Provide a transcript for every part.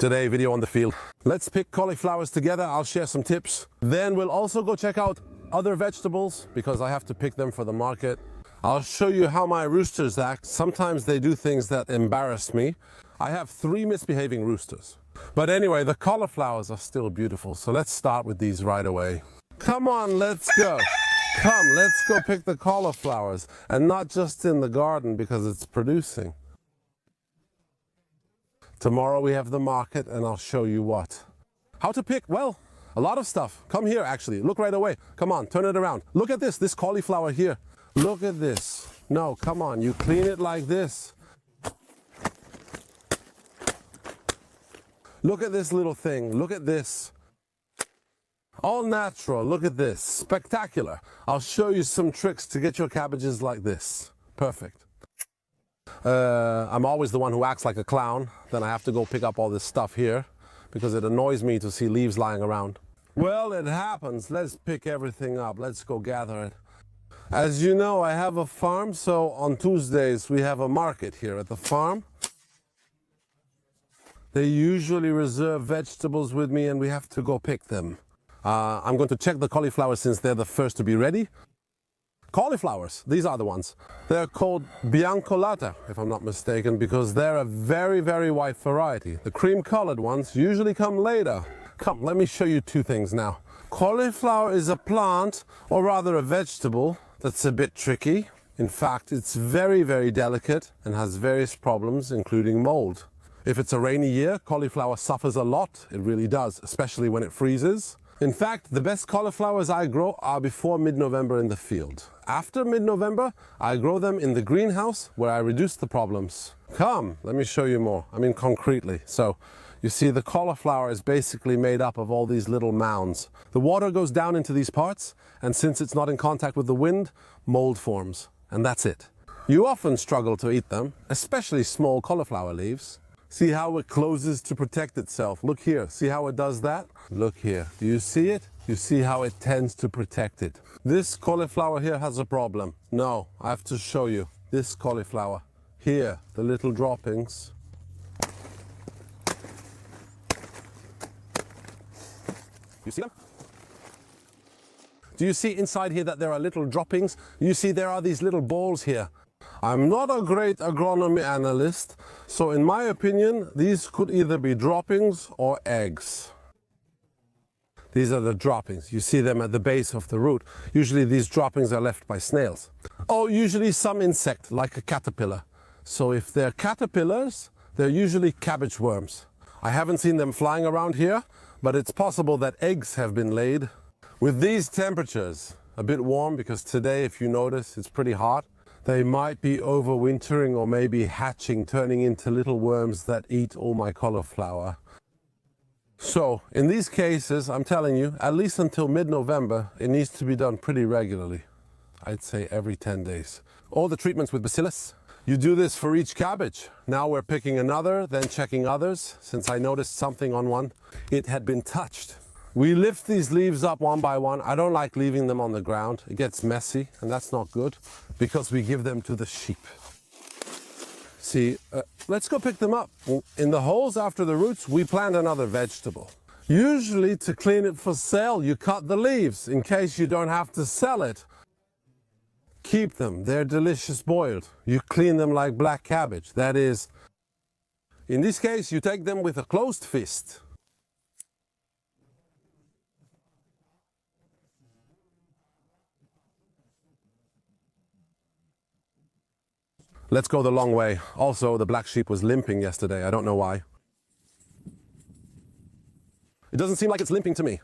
Today, video on the field. Let's pick cauliflowers together. I'll share some tips. Then we'll also go check out other vegetables because I have to pick them for the market. I'll show you how my roosters act. Sometimes they do things that embarrass me. I have 3 misbehaving roosters. But anyway, the cauliflowers are still beautiful. So let's start with these right away. Come on, let's go. Come, let's go pick the cauliflowers. And not just in the garden because it's producing. Tomorrow we have the market and I'll show you what. How to pick? Well, a lot of stuff. Come here actually. Look right away. Come on, turn it around. Look at this cauliflower here. Look at this. No, come on, you clean it like this. Look at this little thing. Look at this. All natural. Look at this. Spectacular. I'll show you some tricks to get your cabbages like this. Perfect. I'm always the one who acts like a clown. Then I have to go pick up all this stuff here because it annoys me to see leaves lying around. Well, it happens. Let's pick everything up. Let's go gather it. As you know, I have a farm, so on Tuesdays we have a market here at the farm. They usually reserve vegetables with me and we have to go pick them. I'm going to check the cauliflowers since they're the first to be ready. Cauliflowers, these are the ones. They're called biancolata, if I'm not mistaken, because they're a very, very wide variety. The cream-colored ones usually come later. Come, let me show you 2 things now. Cauliflower is a plant, or rather a vegetable, that's a bit tricky. In fact, it's very, very delicate and has various problems, including mold. If it's a rainy year, cauliflower suffers a lot. It really does, especially when it freezes. In fact, the best cauliflowers I grow are before mid-November in the field. After mid-November, I grow them in the greenhouse where I reduce the problems. Come, let me show you more. I mean concretely. So, you see the cauliflower is basically made up of all these little mounds. The water goes down into these parts, and since it's not in contact with the wind, mold forms. And that's it. You often struggle to eat them, especially small cauliflower leaves. See how it closes to protect itself. Look here, see how it does that? Look here, do you see it? You see how it tends to protect it. This cauliflower here has a problem. No, I have to show you. This cauliflower, here, the little droppings. You see them? Do you see inside here that there are little droppings? You see there are these little balls here. I'm not a great agronomy analyst, so in my opinion, these could either be droppings or eggs. These are the droppings. You see them at the base of the root. Usually these droppings are left by snails. Oh, usually some insect, like a caterpillar. So if they're caterpillars, they're usually cabbage worms. I haven't seen them flying around here, but it's possible that eggs have been laid. With these temperatures, a bit warm because today, if you notice, it's pretty hot. They might be overwintering or maybe hatching, turning into little worms that eat all my cauliflower. So, in these cases, I'm telling you, at least until mid-November, it needs to be done pretty regularly. I'd say every 10 days. All the treatments with bacillus. You do this for each cabbage. Now we're picking another, then checking others. Since I noticed something on one, it had been touched. We lift these leaves up one by one. I don't like leaving them on the ground. It gets messy, and that's not good, because we give them to the sheep. See, let's go pick them up. In the holes after the roots, we plant another vegetable. Usually, to clean it for sale, you cut the leaves in case you don't have to sell it. Keep them. They're delicious boiled. You clean them like black cabbage. That is, in this case, you take them with a closed fist. Let's go the long way. Also, the black sheep was limping yesterday. I don't know why. It doesn't seem like it's limping to me.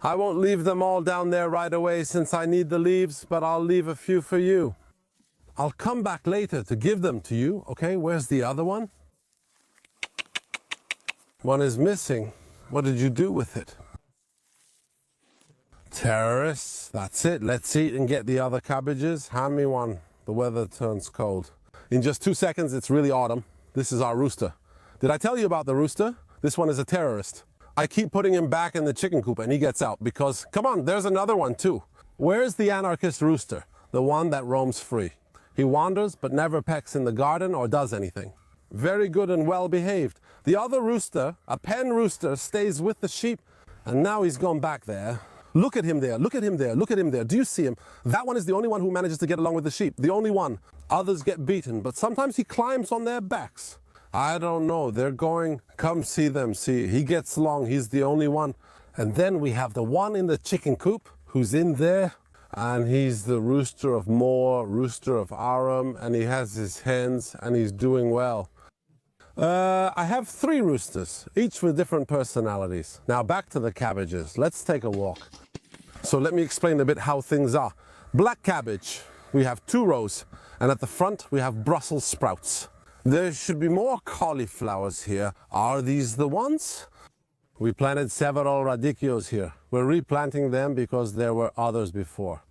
I won't leave them all down there right away since I need the leaves, but I'll leave a few for you. I'll come back later to give them to you. Okay, where's the other one? One is missing. What did you do with it? Terrorists. That's it. Let's eat and get the other cabbages. Hand me one. The weather turns cold. In just 2 seconds, it's really autumn. This is our rooster. Did I tell you about the rooster? This one is a terrorist. I keep putting him back in the chicken coop and he gets out because, come on, there's another one too. Where's the anarchist rooster? The one that roams free. He wanders but never pecks in the garden or does anything. Very good and well behaved. The other rooster, a pen rooster, stays with the sheep, and now he's gone back there. Look at him there, look at him there, look at him there. Do you see him? That one is the only one who manages to get along with the sheep. The only one. Others get beaten, but sometimes he climbs on their backs. I don't know, they're going, come see them, see, he gets along, he's the only one. And then we have the one in the chicken coop who's in there, and he's the rooster of Moore, rooster of Aram, and he has his hens, and he's doing well. I have 3 roosters, each with different personalities. Now back to the cabbages. Let's take a walk. So let me explain a bit how things are. Black cabbage, we have 2 rows, and at the front we have Brussels sprouts. There should be more cauliflowers here. Are these the ones? We planted several radicchios here. We're replanting them because there were others before.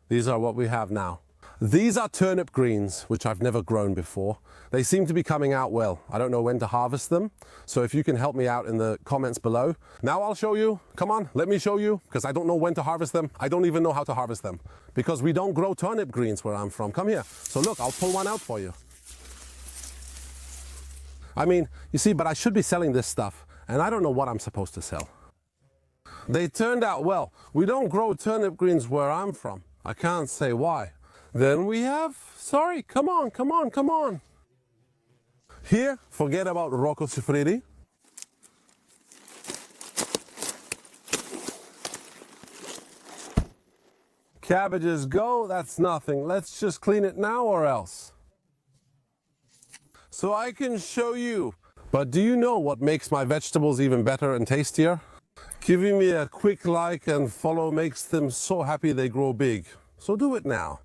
These are what we have now. These are turnip greens, which I've never grown before. They seem to be coming out well. I don't know when to harvest them, so if you can help me out in the comments below. Now I'll show you. Come on, let me show you, because I don't know when to harvest them. I don't even know how to harvest them, because we don't grow turnip greens where I'm from. Come here. So look, I'll pull one out for you. I mean, you see, but I should be selling this stuff, and I don't know what I'm supposed to sell. They turned out well. We don't grow turnip greens where I'm from. I can't say why. Then we have, sorry, come on, come on, come on. Here, forget about Rocco Siffredi. Cabbages go, that's nothing. Let's just clean it now or else. So I can show you. But do you know what makes my vegetables even better and tastier? Giving me a quick like and follow makes them so happy they grow big. So do it now.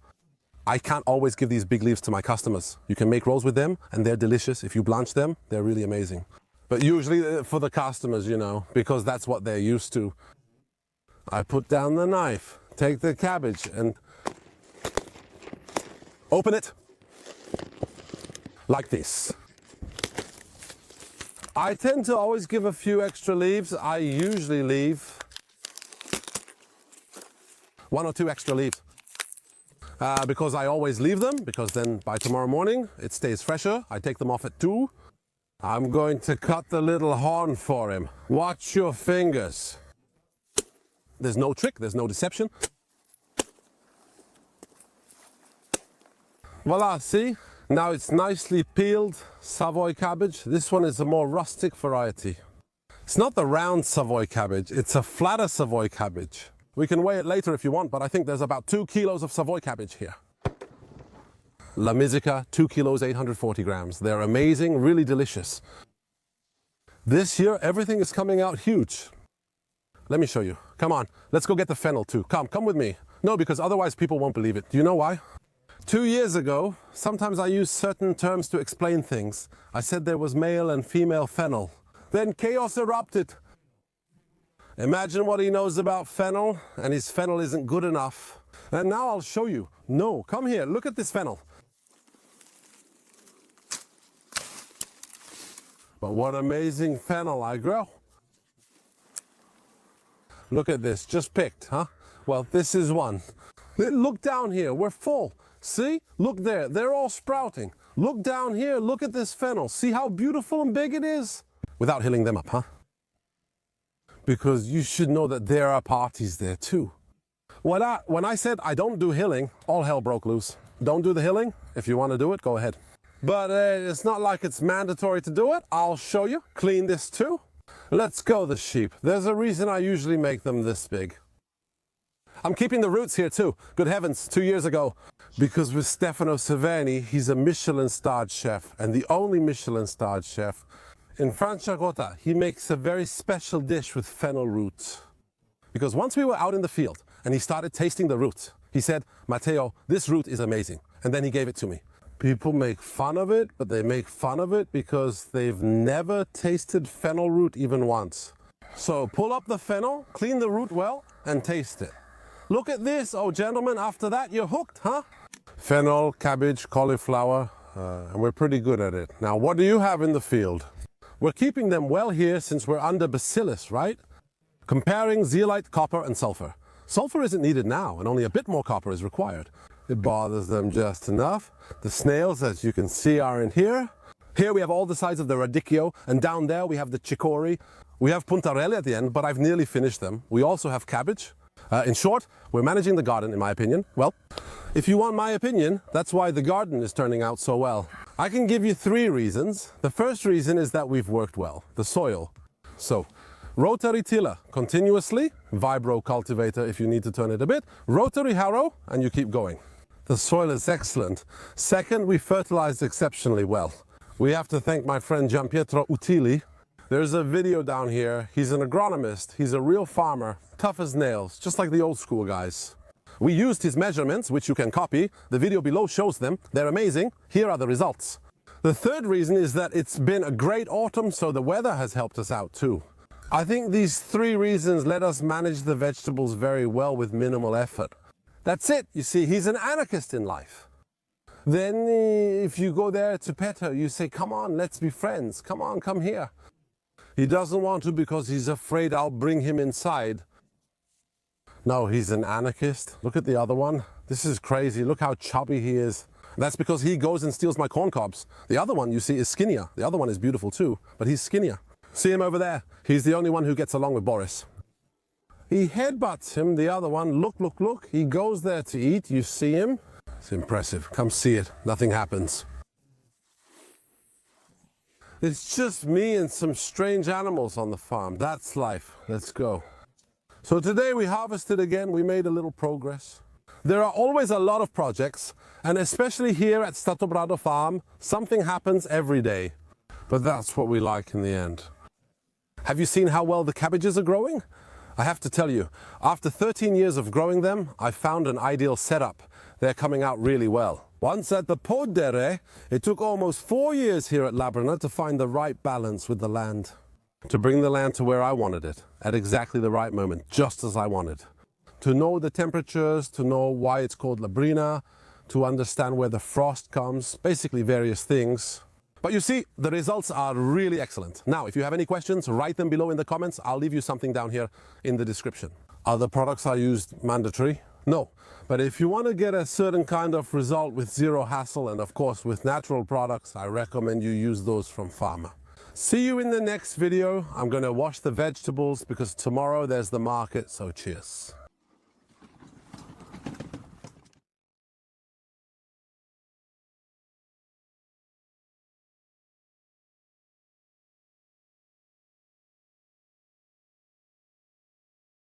I can't always give these big leaves to my customers. You can make rolls with them and they're delicious. If you blanch them, they're really amazing. But usually for the customers, you know, because that's what they're used to. I put down the knife, take the cabbage and open it like this. I tend to always give a few extra leaves. I usually leave 1 or 2 extra leaves. Because I always leave them, because then by tomorrow morning it stays fresher. I take them off at 2. I'm going to cut the little horn for him. Watch your fingers. There's no trick, there's no deception. Voila, see? Now it's nicely peeled Savoy cabbage. This one is a more rustic variety. It's not the round Savoy cabbage, it's a flatter Savoy cabbage. We can weigh it later if you want, but I think there's about 2 kilos of Savoy cabbage here. La Misica, 2 kilos, 840 grams. They're amazing, really delicious. This year, everything is coming out huge. Let me show you. Come on, let's go get the fennel too. Come with me. No, because otherwise people won't believe it. Do you know why? 2 years ago, sometimes I use certain terms to explain things. I said there was male and female fennel. Then chaos erupted. Imagine what he knows about fennel, and his fennel isn't good enough. And now I'll show you. No, come here, look at this fennel. But what amazing fennel I grow. Look at this, just picked, huh? Well, this is one. Look down here, we're full. See? Look there, they're all sprouting. Look down here, look at this fennel. See how beautiful and big it is? Without hilling them up, huh? Because you should know that there are parties there too. When I said I don't do hilling, all hell broke loose. Don't do the hilling. If you want to do it, go ahead. But it's not like it's mandatory to do it. I'll show you. Clean this too. Let's go, the sheep. There's a reason I usually make them this big. I'm keeping the roots here too. Good heavens, 2 years ago. Because with Stefano Cerveni, he's a Michelin-starred chef, and the only Michelin-starred chef. In Franciacorta, he makes a very special dish with fennel roots. Because once we were out in the field and he started tasting the roots, he said, Matteo, this root is amazing. And then he gave it to me. People make fun of it, but they make fun of it because they've never tasted fennel root even once. So pull up the fennel, clean the root well, and taste it. Look at this, oh gentlemen, after that you're hooked, huh? Fennel, cabbage, cauliflower, and we're pretty good at it. Now, what do you have in the field? We're keeping them well here since we're under bacillus, right? Comparing zeolite, copper, and sulfur. Sulfur isn't needed now, and only a bit more copper is required. It bothers them just enough. The snails, as you can see, are in here. Here we have all the sides of the radicchio, and down there we have the chicory. We have puntarelli at the end, but I've nearly finished them. We also have cabbage. In short, we're managing the garden, in my opinion. Well, if you want my opinion, that's why the garden is turning out so well. I can give you 3 reasons. The first reason is that we've worked well, the soil. So, rotary tiller continuously, vibro cultivator if you need to turn it a bit, rotary harrow, and you keep going. The soil is excellent. Second, we fertilized exceptionally well. We have to thank my friend Gianpietro Utili. There's a video down here. He's an agronomist. He's a real farmer, tough as nails, just like the old school guys. We used his measurements, which you can copy. The video below shows them. They're amazing. Here are the results. The third reason is that it's been a great autumn, so the weather has helped us out too. I think these 3 reasons let us manage the vegetables very well with minimal effort. That's it. You see, he's an anarchist in life. Then if you go there to Petto, you say, come on, let's be friends. Come on, come here. He doesn't want to because he's afraid I'll bring him inside. No, he's an anarchist. Look at the other one. This is crazy. Look how chubby he is. That's because he goes and steals my corn cobs. The other one, you see, is skinnier. The other one is beautiful too, but he's skinnier. See him over there? He's the only one who gets along with Boris. He headbutts him, the other one. Look, look, look. He goes there to eat. You see him? It's impressive. Come see it. Nothing happens. It's just me and some strange animals on the farm. That's life. Let's go. So today we harvested again. We made a little progress. There are always a lot of projects, and especially here at Statobrado Farm, something happens every day. But that's what we like in the end. Have you seen how well the cabbages are growing? I have to tell you, after 13 years of growing them, I found an ideal setup. They're coming out really well. Once at the Podere, it took almost 4 years here at Labrana to find the right balance with the land. To bring the land to where I wanted it, at exactly the right moment, just as I wanted. To know the temperatures, to know why it's called Labrina, to understand where the frost comes, basically various things. But you see, the results are really excellent. Now, if you have any questions, write them below in the comments. I'll leave you something down here in the description. Are the products I used mandatory? No. But if you want to get a certain kind of result with zero hassle and of course with natural products, I recommend you use those from Pharma. See you in the next video. I'm going to wash the vegetables because tomorrow there's the market, so cheers.